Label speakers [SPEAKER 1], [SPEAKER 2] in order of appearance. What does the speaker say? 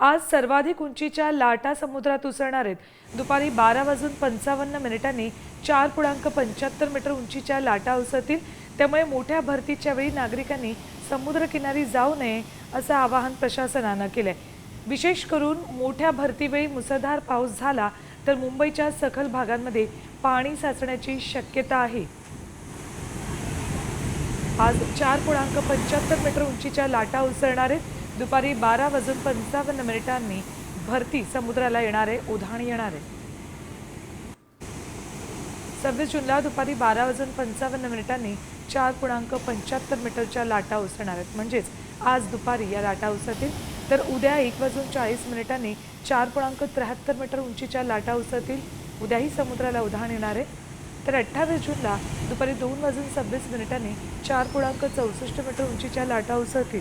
[SPEAKER 1] आज सर्वाधिक उंचीच्या लाटा समुद्रात उसळणार आहेत। दुपारी 12:55 4.75 मीटर उंचीच्या लाटा उसळतील। त्यामुळे मोठ्या भरतीच्या वेळी नागरिकांनी समुद्रकिनारी जाऊ नये असं आवाहन प्रशासनानं केलंय। विशेष करून मोठ्या भरतीवेळी मुसळधार पाऊस झाला तर मुंबईच्या सखल भागांमध्ये पाणी साचण्याची शक्यता आहे। आज 4.75 मीटर उंचीच्या लाटा उसळणार आहेत। दुपारी 12:55 भरती समुद्राला येणार आहे, उधाण येणार आहे। 26 जूनला दुपारी 12:55 4.75 मीटरच्या लाटा उसळणार आहेत। म्हणजेच आज दुपारी या लाटा उसळतील तर उद्या 1:40 4.73 मीटर उंचीच्या लाटा उसळतील। उद्याही समुद्राला उधाण येणार आहे। तर 28 जूनला दुपारी 2:26 4.64 मीटर उंचीच्या लाटा उसळतील।